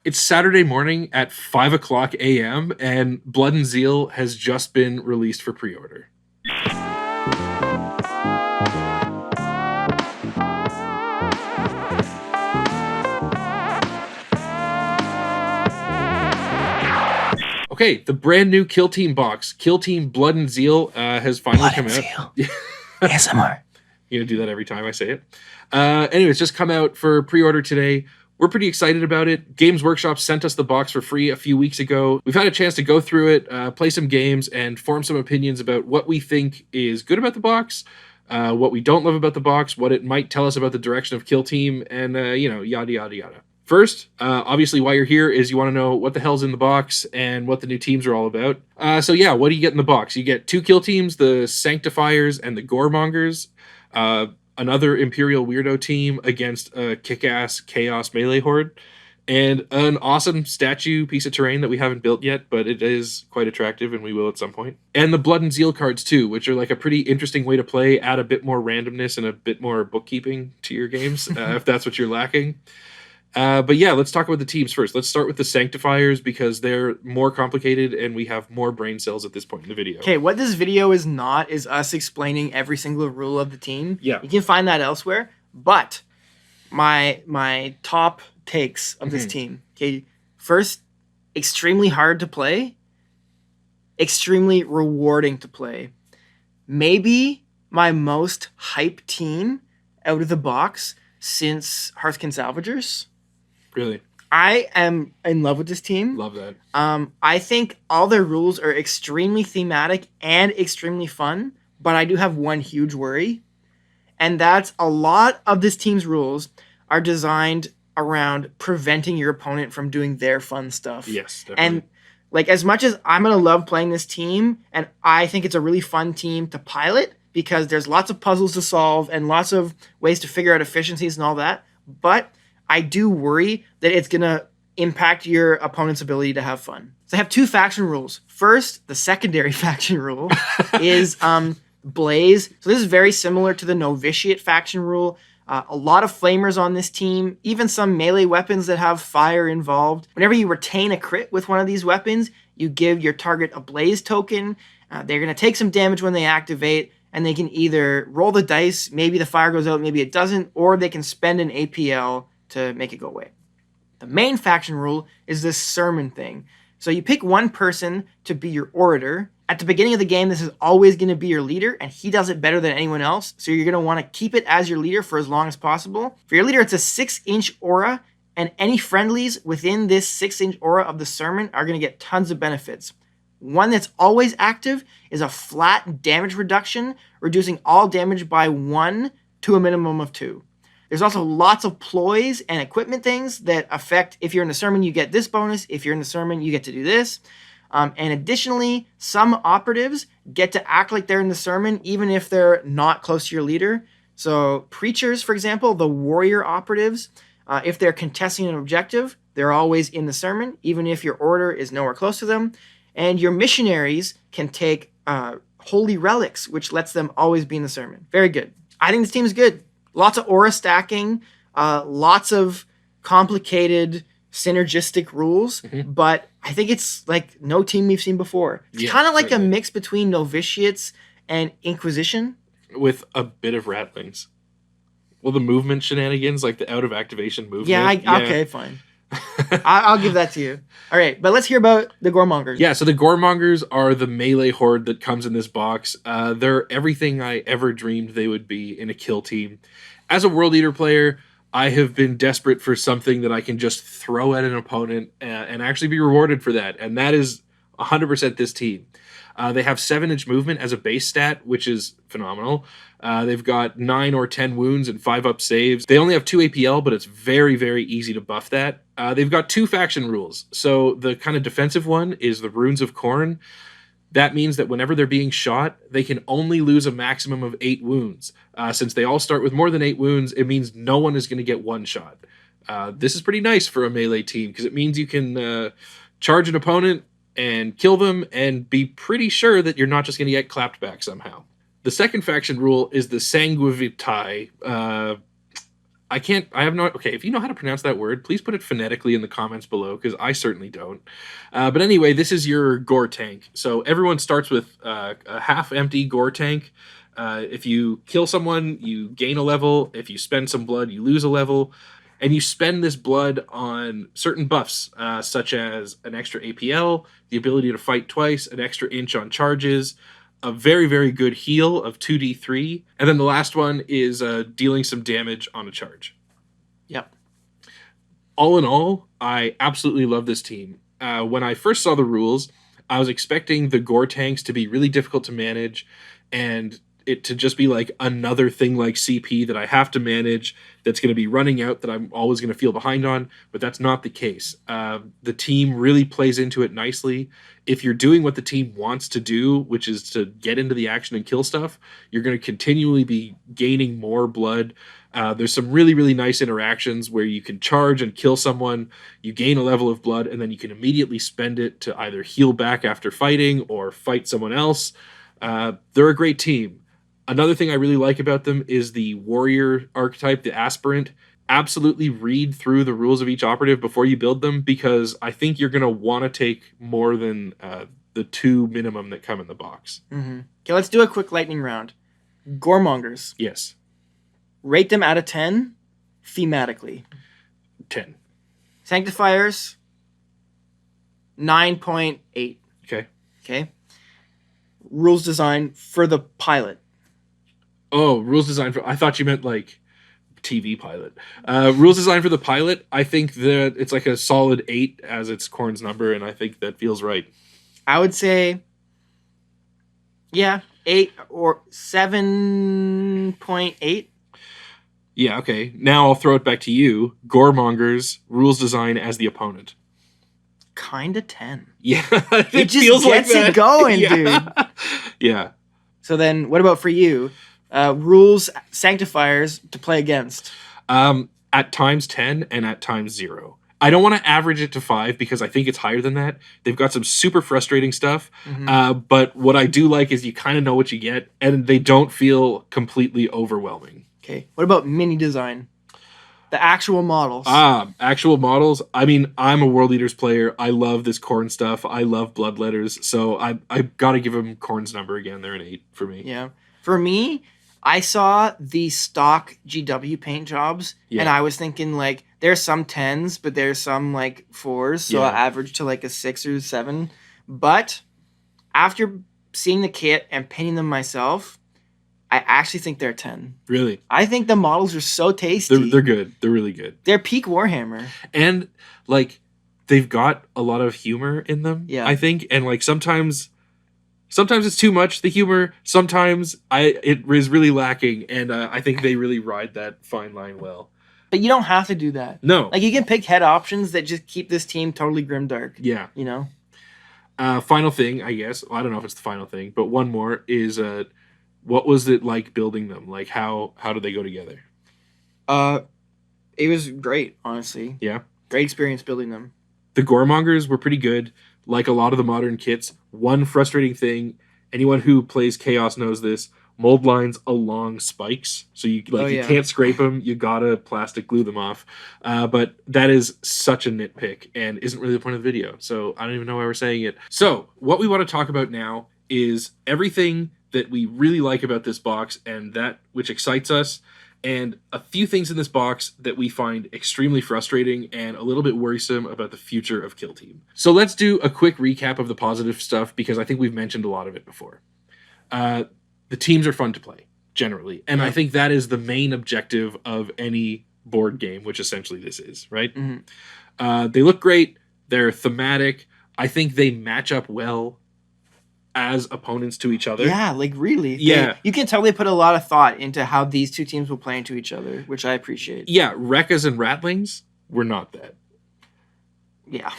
It's Saturday morning at 5 o'clock a.m., and Blood and Zeal has just been released for pre-order. Okay, the brand new Kill Team box, Kill Team Blood and Zeal, has finally come out. ASMR. You gonna do that every time I say it. Anyways, just come out for pre-order today. We're pretty excited about it. Games Workshop sent us the box for free a few weeks ago. We've had a chance to go through it, play some games, and form some opinions about what we think is good about the box, what we don't love about the box, what it might tell us about the direction of Kill Team, and, yada, yada, yada. First, obviously, why you're here is you want to know what the hell's in the box and what the new teams are all about. So yeah, what do you get in the box? You get 2 kill teams, the Sanctifiers and the Goremongers. Another Imperial Weirdo team against a kick-ass Chaos Melee Horde, and an awesome statue piece of terrain that we haven't built yet, but it is quite attractive and we will at some point. And the Blood and Zeal cards too, which are like a pretty interesting way to play, add a bit more randomness and a bit more bookkeeping to your games, if that's what you're lacking. But yeah, let's talk about the teams first. Let's start with the Sanctifiers because they're more complicated and we have more brain cells at this point in the video. Okay, what this video is not is us explaining every single rule of the team. Yeah. You can find that elsewhere. But my top takes of this team. Okay, first, extremely hard to play. Extremely rewarding to play. Maybe my most hype team out of the box since Hearthkin Salvagers. Really? I am in love with this team. Love that. I think all their rules are extremely thematic and extremely fun, but I do have one huge worry, and that's a lot of this team's rules are designed around preventing your opponent from doing their fun stuff. Yes, definitely. And like, as much as I'm going to love playing this team, and I think it's a really fun team to pilot because there's lots of puzzles to solve and lots of ways to figure out efficiencies and all that, but I do worry that it's going to impact your opponent's ability to have fun. So I have 2 faction rules. First, the secondary faction rule is Blaze. So this is very similar to the Novitiate faction rule. A lot of flamers on this team, even some melee weapons that have fire involved. Whenever you retain a crit with one of these weapons, you give your target a Blaze token. They're going to take some damage when they activate, and they can either roll the dice, maybe the fire goes out, maybe it doesn't, or they can spend an APL to make it go away. The main faction rule is this sermon thing. So you pick one person to be your orator. At the beginning of the game, this is always going to be your leader, and he does it better than anyone else, so you're going to want to keep it as your leader for as long as possible. For your leader, it's a 6-inch aura, and any friendlies within this 6-inch aura of the sermon are going to get tons of benefits. One that's always active is a flat damage reduction, reducing all damage by 1 to a minimum of 2. There's also lots of ploys and equipment things that affect, if you're in the sermon, you get this bonus. If you're in the sermon, you get to do this. And additionally, some operatives get to act like they're in the sermon, even if they're not close to your leader. So preachers, for example, the warrior operatives, if they're contesting an objective, they're always in the sermon, even if your order is nowhere close to them. And your missionaries can take holy relics, which lets them always be in the sermon. Very good. I think this team is good. Lots of aura stacking, lots of complicated synergistic rules, but I think it's like no team we've seen before. It's kind of like a mix between Novitiates and Inquisition. With a bit of rattlings. Well, the movement shenanigans, like the out-of-activation movement. Yeah, okay, fine. I'll give that to you. All right, but let's hear about the Goremongers. Yeah, so the Goremongers are the melee horde that comes in this box. They're everything I ever dreamed they would be in a kill team. As a World Eater player, I have been desperate for something that I can just throw at an opponent and actually be rewarded for that, and that is 100% this team. They have 7-inch movement as a base stat, which is phenomenal. They've got 9 or 10 wounds and 5 up saves. They only have 2 APL, but it's very, very easy to buff that. They've got 2 faction rules. So the kind of defensive one is the Runes of Khorne. That means that whenever they're being shot, they can only lose a maximum of 8 wounds. Since they all start with more than 8 wounds, it means no one is going to get one shot. This is pretty nice for a melee team because it means you can charge an opponent and kill them and be pretty sure that you're not just going to get clapped back somehow. The second faction rule is the Sanguivitae. I have no, okay, if you know how to pronounce that word, please put it phonetically in the comments below, because I certainly don't. But anyway, this is your gore tank. So everyone starts with a half-empty gore tank. If you kill someone, you gain a level. If you spend some blood, you lose a level. And you spend this blood on certain buffs, such as an extra APL, the ability to fight twice, an extra inch on charges, a very, very good heal of 2d3, and then the last one is dealing some damage on a charge. Yep. All in all, I absolutely love this team. When I first saw the rules, I was expecting the gore tanks to be really difficult to manage, and it to just be like another thing like CP that I have to manage that's going to be running out that I'm always going to feel behind on, but that's not the case. The team really plays into it nicely. If you're doing what the team wants to do, which is to get into the action and kill stuff, you're going to continually be gaining more blood. There's some really, really nice interactions where you can charge and kill someone, you gain a level of blood, and then you can immediately spend it to either heal back after fighting or fight someone else. They're a great team. Another thing I really like about them is the warrior archetype, the aspirant. Absolutely read through the rules of each operative before you build them, because I think you're going to want to take more than the 2 minimum that come in the box. Mm-hmm. Okay, let's do a quick lightning round. Goremongers. Yes. Rate them out of 10 thematically. 10. Sanctifiers, 9.8. Okay. Okay. Rules design for the pilot. Oh, rules design for... I thought you meant like TV pilot. Rules design for the pilot, I think that it's like a solid 8 as it's Korn's number, and I think that feels right. I would say, yeah, 8 or 7.8. Yeah, okay. Now I'll throw it back to you. Goremongers, rules design as the opponent. Kinda 10. Yeah. It just feels gets like it going, yeah. Dude. Yeah. So then, what about for you? Rules, Sanctifiers to play against. At times 10 and at times 0. I don't want to average it to 5 because I think it's higher than that. They've got some super frustrating stuff. Mm-hmm. But what I do like is you kind of know what you get, and they don't feel completely overwhelming. Okay. What about mini design? The actual models. Actual models. I mean, I'm a World Eaters player. I love this Korn stuff. I love Bloodletters. So I got to give them Korn's number again. They're an 8 for me. Yeah. For me, I saw the stock GW paint jobs, and I was thinking, like, there's some 10s, but there's some, like, 4s, so I average to, like, a 6 or 7. But after seeing the kit and painting them myself, I actually think they're 10. Really? I think the models are so tasty. They're good. They're really good. They're peak Warhammer. And, like, they've got a lot of humor in them, I think, and, like, sometimes it's too much, the humor. Sometimes it is really lacking, and I think they really ride that fine line well. But you don't have to do that. No. Like, you can pick head options that just keep this team totally grimdark. Yeah. You know? Final thing, I guess. I don't know if it's the final thing, but one more is what was it like building them? Like, how did they go together? It was great, honestly. Yeah. Great experience building them. The Goremongers were pretty good. Like a lot of the modern kits, one frustrating thing, anyone who plays Chaos knows this, mold lines along spikes. So you can't scrape them, you gotta plastic glue them off. But that is such a nitpick and isn't really the point of the video. So I don't even know why we're saying it. So what we want to talk about now is everything that we really like about this box and that which excites us, and a few things in this box that we find extremely frustrating and a little bit worrisome about the future of Kill Team. So let's do a quick recap of the positive stuff, because I think we've mentioned a lot of it before. The teams are fun to play, generally. And I think that is the main objective of any board game, which essentially this is, right? Mm-hmm. They look great. They're thematic. I think they match up well as opponents to each other. Yeah, like really. Yeah. You can tell they put a lot of thought into how these two teams will play into each other, which I appreciate. Yeah, Rekkas and Ratlings were not that. Yeah.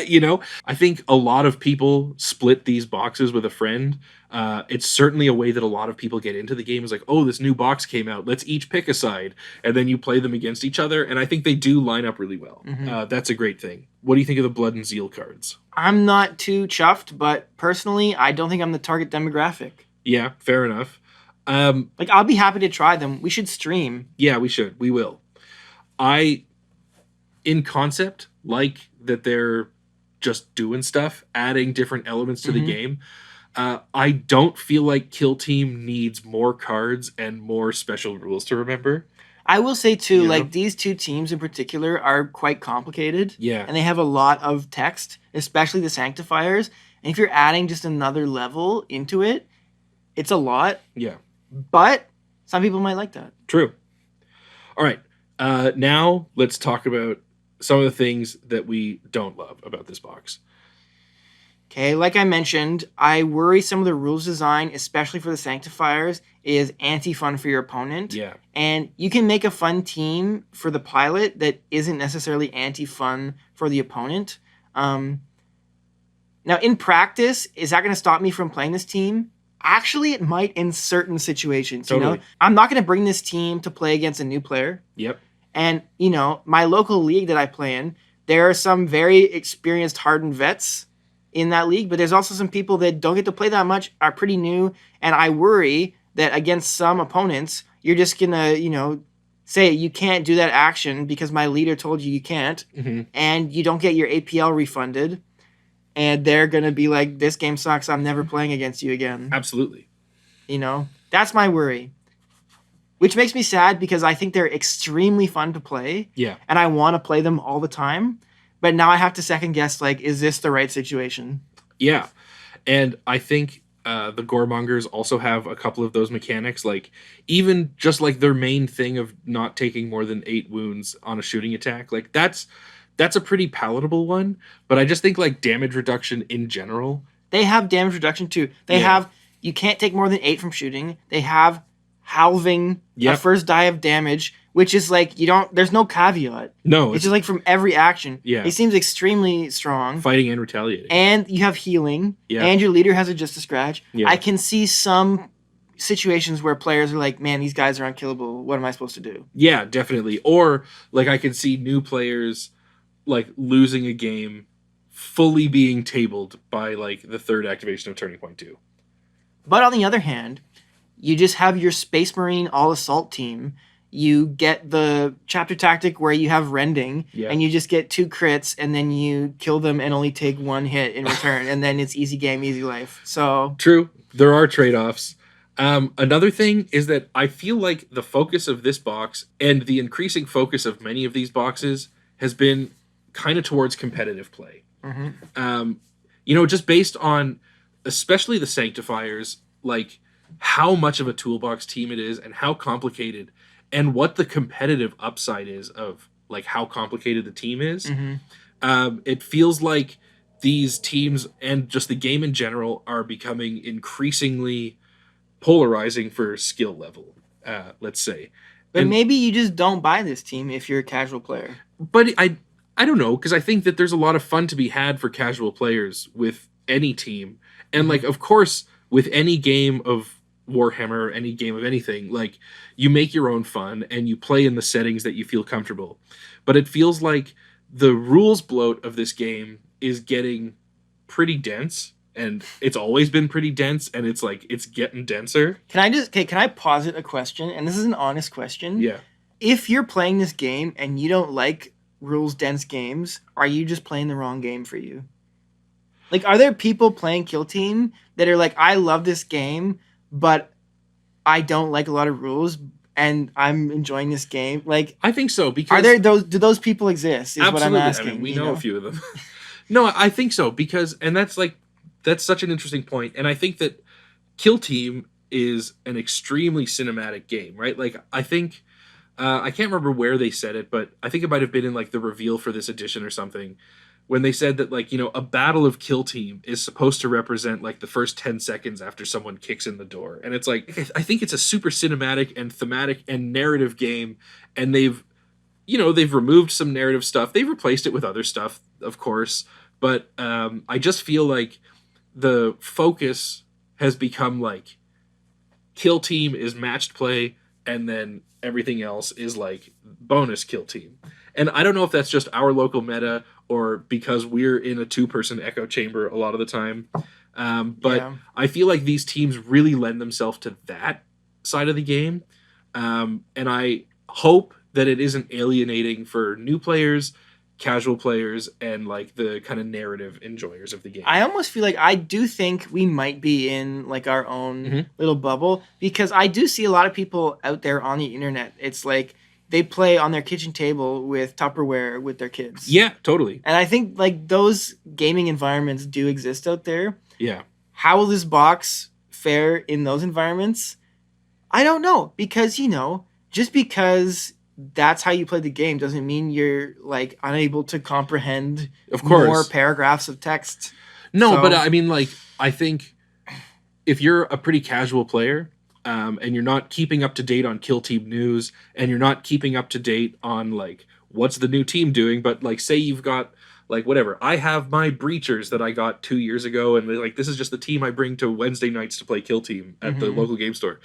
You know, I think a lot of people split these boxes with a friend. It's certainly a way that a lot of people get into the game, is like, oh, this new box came out, let's each pick a side, and then you play them against each other, and I think they do line up really well. Mm-hmm. That's a great thing. What do you think of the Blood and Zeal cards? I'm not too chuffed, but personally, I don't think I'm the target demographic. Yeah, fair enough. Like, I'll be happy to try them. We should stream. Yeah, we should. We will. I, in concept, like that they're just doing stuff, adding different elements to the game. I don't feel like Kill Team needs more cards and more special rules to remember. I will say too, You know? like these two teams in particular are quite complicated. Yeah. And they have a lot of text, especially the Sanctifiers. And if you're adding just another level into it, it's a lot. Yeah. But some people might like that. True. All right. Now let's talk about some of the things that we don't love about this box. Okay, like I mentioned, I worry some of the rules design, especially for the Sanctifiers, is anti-fun for your opponent. Yeah. And you can make a fun team for the pilot that isn't necessarily anti-fun for the opponent. Now, in practice, is that going to stop me from playing this team? Actually, it might in certain situations. Totally. You know, I'm not going to bring this team to play against a new player. Yep. And, you know, my local league that I play in, there are some very experienced, hardened vets in that league, but there's also some people that don't get to play that much, are pretty new, and I worry that against some opponents, you're just going to, you know, say you can't do that action because my leader told you can't, and you don't get your APL refunded, and they're going to be like, this game sucks, I'm never playing against you again. Absolutely. You know, that's my worry. Which makes me sad because I think they're extremely fun to play. Yeah. And I want to play them all the time. But now I have to second guess, like, is this the right situation? Yeah. And I think the Goremongers also have a couple of those mechanics. Like, even just like their main thing of not taking more than 8 wounds on a shooting attack. Like, that's a pretty palatable one. But I just think, like, damage reduction in general. They have damage reduction, too. They have, you can't take more than 8 from shooting. They have halving a first die of damage, which is like, there's no caveat. No. It's just like from every action. Yeah. It seems extremely strong. Fighting and retaliating. And you have healing. Yeah. And your leader has a just a scratch. Yeah. I can see some situations where players are like, man, these guys are unkillable. What am I supposed to do? Yeah, definitely. Or, like, I can see new players, like, losing a game fully being tabled by, like, the third activation of Turning Point 2. But on the other hand, you just have your Space Marine all-assault team. You get the chapter tactic where you have rending, and you just get 2 crits, and then you kill them and only take 1 hit in return, and then it's easy game, easy life. So True. There are trade-offs. Another thing is that I feel like the focus of this box and the increasing focus of many of these boxes has been kind of towards competitive play. You know, just based on especially the Sanctifiers, like how much of a toolbox team it is and how complicated and what the competitive upside is of like how complicated the team is. It feels like these teams and just the game in general are becoming increasingly polarizing for skill level, let's say. But maybe you just don't buy this team if you're a casual player. But I don't know, because I think that there's a lot of fun to be had for casual players with any team. And like, of course, with any game of Warhammer, any game of anything, like you make your own fun and you play in the settings that you feel comfortable. But it feels like the rules bloat of this game is getting pretty dense, and it's always been pretty dense, and it's like it's getting denser. Can I posit a question? And this is an honest question. Yeah. If you're playing this game and you don't like rules dense games, are you just playing the wrong game for you? Like, are there people playing Kill Team that are like, I love this game, but I don't like a lot of rules, and I'm enjoying this game? Like, I think so, because do those people exist? Is absolutely. What I'm asking. I mean, we know a few of them. No, I think so, because that's such an interesting point, and I think that Kill Team is an extremely cinematic game, right? Like, I think I can't remember where they said it, but I think it might have been in like the reveal for this edition or something, when they said that, like, you know, a battle of Kill Team is supposed to represent like the first 10 seconds after someone kicks in the door. And it's like, I think it's a super cinematic and thematic and narrative game, and they've removed some narrative stuff. They've replaced it with other stuff, of course, but I just feel like the focus has become like Kill Team is matched play, and then everything else is like bonus Kill Team. And I don't know if that's just our local meta or because we're in a 2-person echo chamber a lot of the time. But I feel like these teams really lend themselves to that side of the game. And I hope that it isn't alienating for new players, casual players, and like the kind of narrative enjoyers of the game. I almost feel like I do think we might be in like our own little bubble, because I do see a lot of people out there on the internet. It's like they play on their kitchen table with Tupperware with their kids. Yeah, totally. And I think like those gaming environments do exist out there. Yeah. How will this box fare in those environments? I don't know, because, you know, just because that's how you play the game doesn't mean you're like unable to comprehend of course more paragraphs of text. No, So- but I mean, like, I think if you're a pretty casual player, and you're not keeping up to date on Kill Team news, and you're not keeping up to date on like what's the new team doing, but like say you've got like whatever, I have my Breachers that I got 2 years ago, and like this is just the team I bring to Wednesday nights to play Kill Team at the local game store,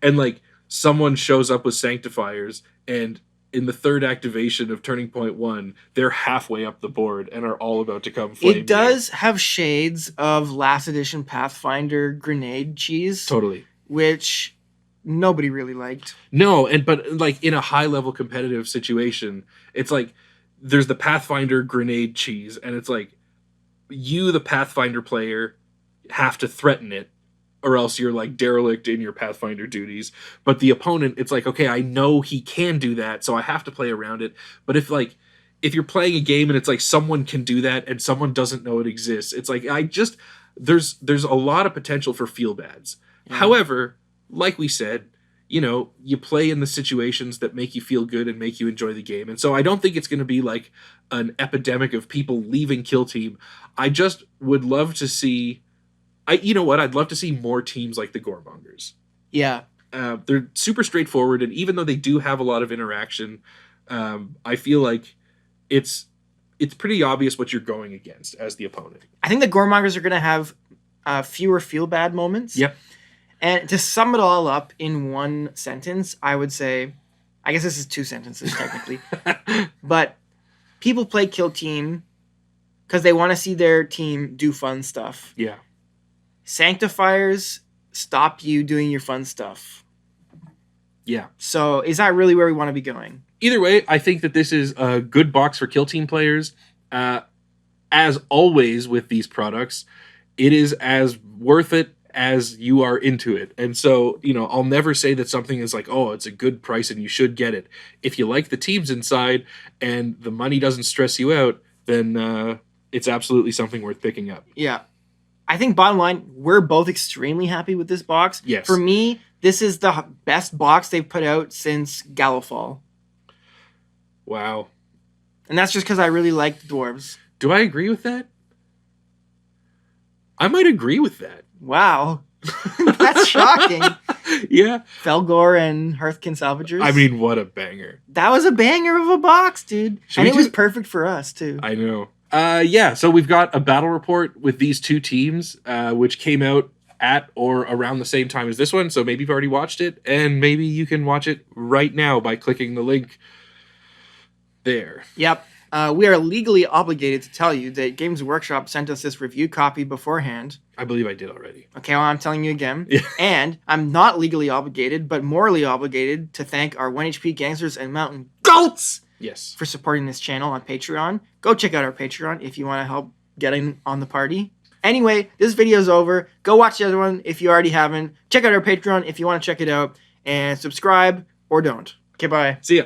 and like someone shows up with Sanctifiers, and in the third activation of Turning Point 1, they're halfway up the board and are all about to come flame. It does have shades of last edition Pathfinder grenade cheese. Totally. Which nobody really liked. No, but like in a high level competitive situation, it's like there's the Pathfinder grenade cheese, and it's like you, the Pathfinder player, have to threaten it, or else you're like derelict in your Pathfinder duties. But the opponent, it's like, okay, I know he can do that, so I have to play around it. But if you're playing a game and it's like someone can do that and someone doesn't know it exists, it's like there's a lot of potential for feel bads. Yeah. However, like we said, you know, you play in the situations that make you feel good and make you enjoy the game. And so I don't think it's going to be like an epidemic of people leaving Kill Team. I just would love to see... you know what? I'd love to see more teams like the Goremongers. Yeah. They're super straightforward, and even though they do have a lot of interaction, I feel like it's pretty obvious what you're going against as the opponent. I think the Goremongers are going to have fewer feel-bad moments. Yep. And to sum it all up in one sentence, I would say, I guess this is 2 sentences technically, but people play Kill Team because they want to see their team do fun stuff. Yeah. Sanctifiers stop you doing your fun stuff. Yeah. So is that really where we want to be going? Either way, I think that this is a good box for Kill Team players. As always with these products, it is as worth it as you are into it. And so, you know, I'll never say that something is like, oh, it's a good price and you should get it. If you like the teams inside and the money doesn't stress you out, then it's absolutely something worth picking up. Yeah. I think bottom line, we're both extremely happy with this box. Yes. For me, this is the best box they've put out since Gallifall. Wow. And that's just because I really like the dwarves. Do I agree with that? I might agree with that. Wow. That's shocking. Yeah. Felgor and Hearthkin Salvagers. I mean, what a banger. That was a banger of a box, dude. And it was perfect for us, too. I know. Yeah, so we've got a battle report with these 2 teams, which came out at or around the same time as this one. So maybe you've already watched it, and maybe you can watch it right now by clicking the link there. Yep. We are legally obligated to tell you that Games Workshop sent us this review copy beforehand. I believe I did already. Okay, well, I'm telling you again. Yeah. And I'm not legally obligated, but morally obligated to thank our 1HP Gangsters and Mountain Goats Yes. for supporting this channel on Patreon. Go check out our Patreon if you want to help getting on the party. Anyway, this video's over. Go watch the other one if you already haven't. Check out our Patreon if you want to check it out. And subscribe or don't. Okay, bye. See ya.